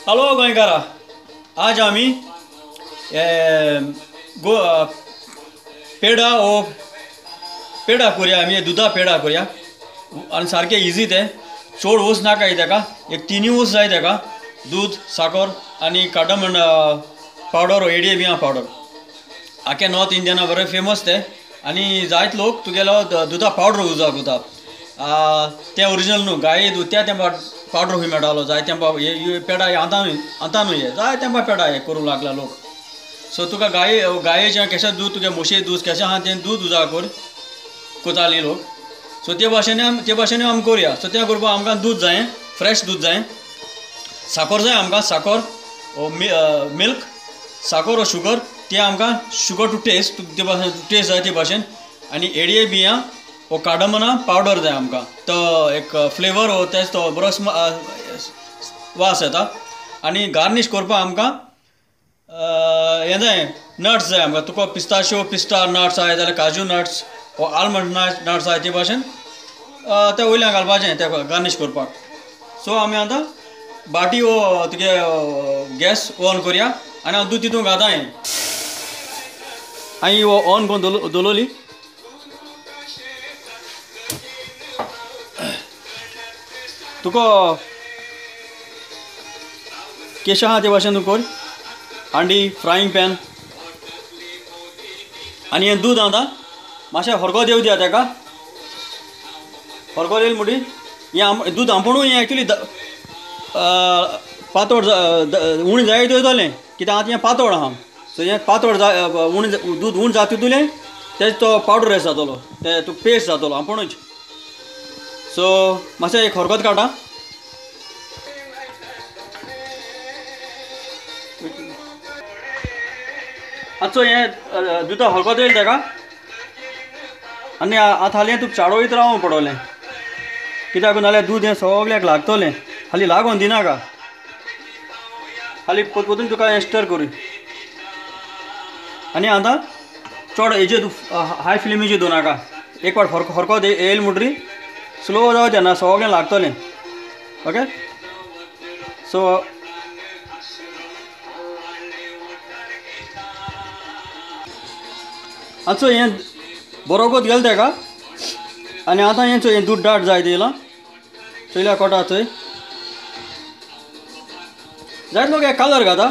Hello गोंयकारा, आज आमी पेडा पेडा करूया. आमी दुधा पेडा करूया आनी सारकें इजी ते. चड ऊस नाका तेका, एक 3 ऊस जाय तेका. दूध, साकर आनी कार्डमम पावडर, एडिये बियां पावडर. आख्या नॉर्थ इंडियाना बरें फेमस ते. आनी जायत लोक तुगेलो दुधा पावडर उजा करता. तें ओरिजिनल न्हू, गाये दूद त्या तेंपा पावडर खूंय मेळटालो. जाय तेंपा पेडा आतांय जाय तेंपा पेडा हे करूंक लागला लोक. सो तुका गायेचें केशें दूद, तुगे म्हशे दूद केशें आहा तें दूद उजा कोतालीं लोक. सो ते भाशेन आमी करुया. सो तें करपाक आमकां दूद जाय, फ्रेश दूद जाय. साकर जाय आमकां, साकर मिल्क, साकर ओ शुगर. तें आमकां शुगर टू टेस्ट, ते भाशेन टेस्ट जाय ते भाशेन. आनी एडिये बियां ओ कार्डमना पावडर जाय आमकां. तो एक फ्लेवर हो तेच तो बरो वास येता. आनी गार्निश करपाक आमकां हें जाय, नट्स जाय आमकां. तुका पिस्ता नट्स जाय जाल्यार काजू नट्स ओ आलमंड नट्स जाय ते भाशेन तें वयल्यान घालपाचें तें गार्निश करपाक. सो आमी आतां बाटी वो तुगे गॅस ऑन करुया आनी हांव दूद तितून घाताय. हांवें वो ऑन करून दवरली. तुका केशें आहा ते भाशेन तूं कर. हांडी, फ्रायींग पॅन आनी हें दूद आतां मातशें हरकोत येवं दिया तेका. हरकोत येयलें म्हणटी हें दूद आंपणूय हें एक्चुली पातळ उणें जायत वयतलें, कित्याक आतां हें पातळ आहा. सो हें पातळ दूद उण जाता तितूलें तेच तो पावडर रेस जातलो, तें तुका पेस्ट जातलो आंपणूच. सो मातशें एक हरकोत काडा. आतां हें दुदा हरकोत येयलें तेका. आनी आतां हालीं तुका चाडोयत रावूं पडोलें, कित्याक नाल्यार दूद हें सगल्याक लागतलें. हालीं लागोन दिनाका, हालीं पोतून तुका हें स्टर करूं. आनी आतां चड हेजेर हाय फ्लेमीचेर दवरनाका. एक पाट हरकोत येयलें म्हणटरी स्लो जावं तेन्ना सगळें लागतलें. ओके. सो आतां हें बरोकोत गेलें तेका. आनी आतां हें दूद दाट जायत येयलां. चोयल्या कोटा थंय जायत लोक हें कलर घाता.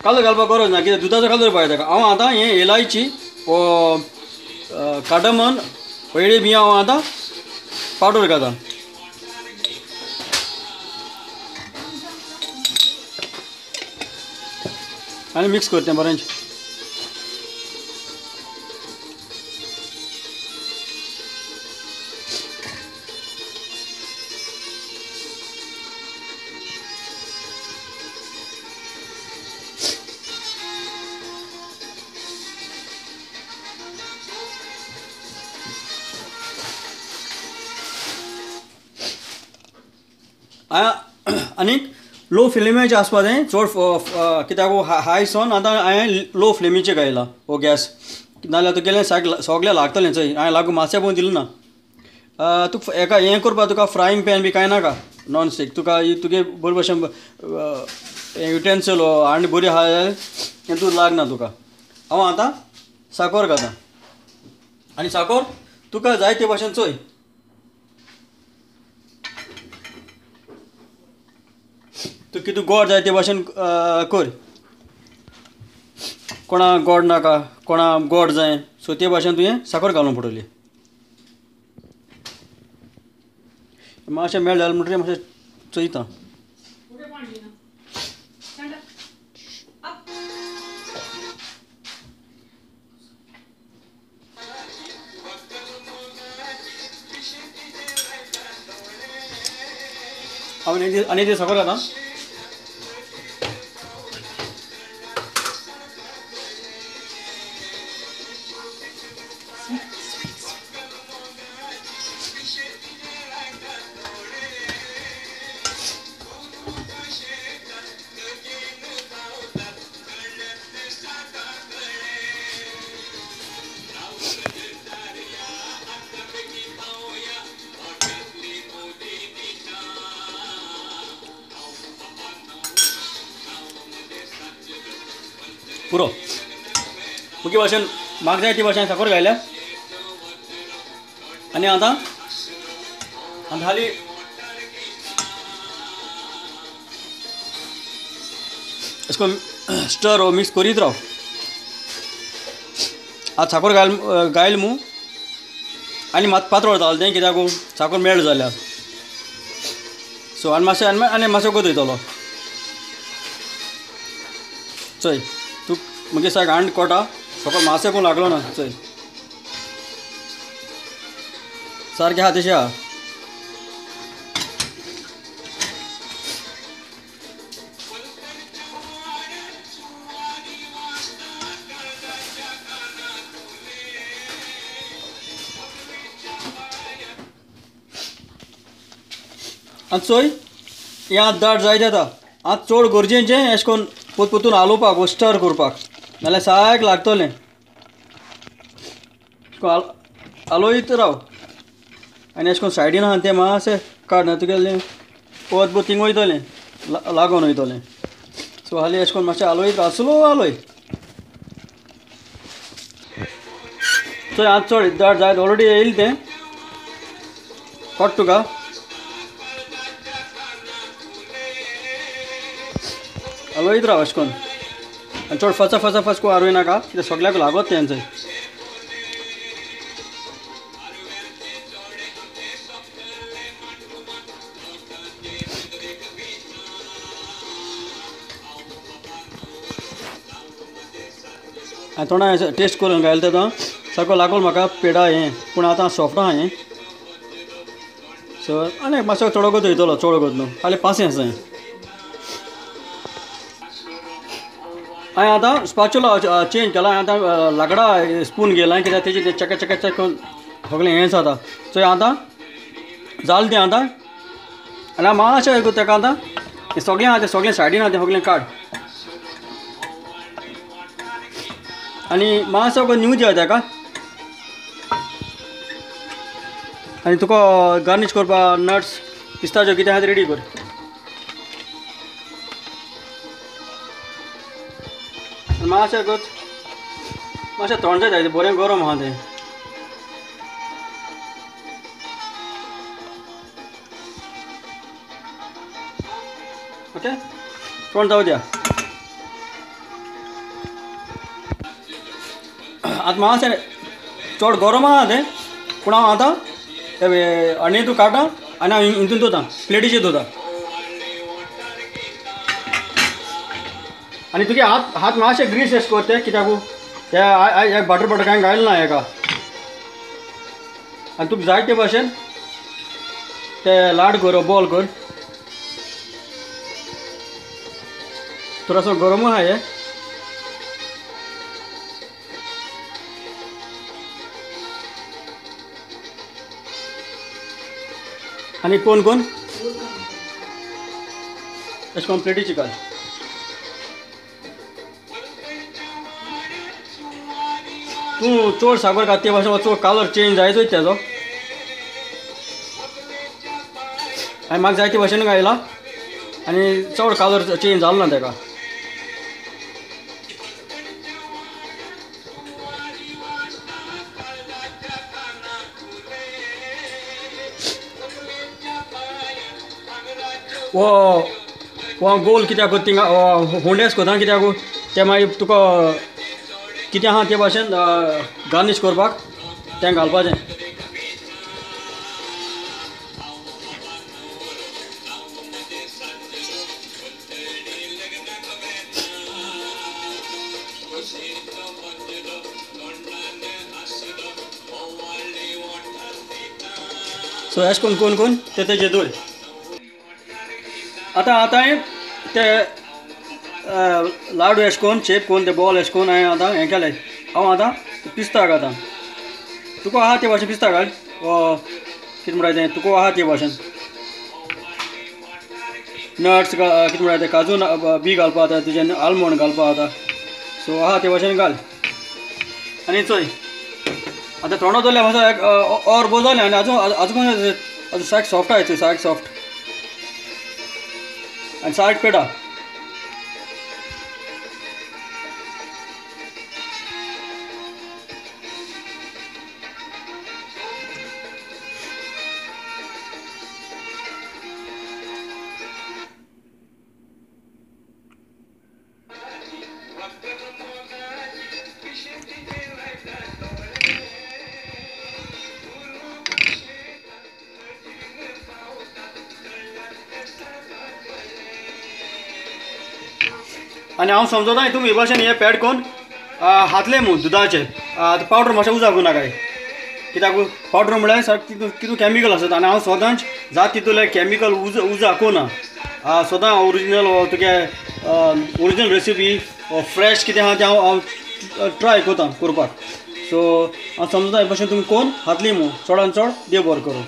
कलर घालपाक गरज ना, कित्याक दुदाचो कलर पावय तेका. हांव आतां हें इलायची वो कार्डमम एडिये बियां हांव आतां पावडर घाता. आनी मिक्स करता बरें. आनी लो फ्लेमीचेर आसपा जाय चड, कित्याक हाय सोन आतां हांवें लो फ्लेमीचेर घायला हो गॅस. नाल्यार तुगेलें सगलें लागतलें चोय. हांवें लागून मातशें पळोवन दिलें ना. तुका हेका हें करपाक तुका फ्रायींग पॅन बी कांय नाका, नॉन स्टीक. तुका तुगे बरे भशेन युटेन्सील आनी बरी आहा जाल्यार हें दूद लागना तुका. हांव आतां साकर घाता. आनी साकर तुका जाय ते भाशेन चोय. तुका कितें गोड जाय ते भाशेन कर. कोणाक गोड नाका, कोणाक गोड जाय, सो ते भाशेन तुवें साकर घालूंक पडटली. मातशें मेळ जालें म्हणटरी मातशें चोयता. हांव आनी ती साकर घाता. पुरो मुगे भाशेन म्हाका जाय ती भाशेन साखर घायल्या आनी आतां हाली इसको स्टर हो मिक्स करीत राव आज साखर गायल मू आनी मात पातळ जालें तें कित्याक साखर मेल्ट जाल्यार सो आनी मातशें वगत वयतलो चय तूं मुगे सायक आंड कोटा सकल मातशें कोण लागलो ना चय सारकें आहा तशें आहा आनी चोय हें आतां दाट जायत येता आतां चड गरजेचें अशें करून पोतून हालोवपाक वो स्टर करपाक नाल्यार सायक लागतलें हालोयत राव आनी अशें करून सायडीन आहा तें मातशें काड ना तुगेलें पोत थिंग वयतलें लागोन वयतलें सो हालीं अशें करून मातशें हालोयत राव स्लो हालोय चोय आतां चड दाट जायत ऑलरेडी येयलें तें कोट तुका हालोयत राव अशें करून आनी चड फसा करून हारोय नाका कित्याक सगळ्याक लागत तेंचंय आनी थोडा टेस्ट करून घायलें तें सारको लागलो म्हाका पेडा हें पूण आतां सॉफ्ट आहा हें सो आनी मातसो चड वगत वयतलो चड वगत न्हू फाल्यां 5 जाय हांवें आतां स्पाचुला चेंज केला हांवें आतां लांकडा स्पून घेयला कित्याक तेजें चेक करून सगळें हें जाता सो आतां जालें तें आतां आनी मातशें तेका आतां सगळें आहा तें सगळें सायडीन आहा तें सगळें काड आनी मातसो न्यू दिया तेका आनी तुका गार्निश करपाक नट्स पिस्ताच्यो कितें आहा तें रेडी कर मातशें थंड जाय तें बरें गरम आहा तें ओके थंड जावं द्या आतां मातशें चड गरम आहा तें पूण हांव आतां आनी तूं काडटा आनी हांव हितून दवरता प्लेटीचेर दवरता आनी तुगे हात मातशें ग्रीस एश कर तें कित्याक हें बटर कांय घायलें ना हेका आनी तुका जाय ते भाशेन तें लाड कर बॉल कर थोडासो गरम आहा हें आनी कोण अशें करून प्लेटीची घाल तूं चड साखर घात ते भाशेन चड कलर चेंज जायतोच तेजो हांवें म्हाका जाय ते भाशेन घायला आनी चड कलर चेंज जालो ना तेका वो गोल कित्याक थिंगा हुंडेस कोता कित्याक ते मागीर तुका कितें आहा ते भाशेन गार्निश करपाक तें घालपाचें सो अशें करून कोण तेजेर दवर आतां ते लाडू अशें करून शेप करून ते बॉल अशें करून हांवें आतां हें केलें हांव आतां पिस्ता घालता तुका आहा ते भाशेन पिस्ता घाल कितें म्हणटा तें तुका आहा ते भाशेन नट्स कितें म्हणटा तें काजू बी घालपा जाता तुजें आल्मंड घालपा जाता सो आहा ते भाशेन घाल आनी चोय आतां थोडो दवरल्या मातसो और बो जालें आनी आजून सायक सॉफ्ट आहाय सायक सॉफ्ट आनी सायक पेडा आनी हांव समजता तुमी हे भाशेन हे पॅड कोन्न हातले मू दुदाचे पावडर मातशें उजाकू नाकाय कित्याक पावडर म्हळ्यार सारकें तितून कॅमिकल आसता आनी हांव सदांच जात तितूंतले कॅमिकल उजाकूना सदां ओरिजिनल तुगे ओरिजिनल रेसिपी फ्रेश कितें आहा तें हांव ट्राय करता करपाक सो हांव समजता हे भाशेन तुमी कोन्न हातली मू चडान चड देव बरें करूं.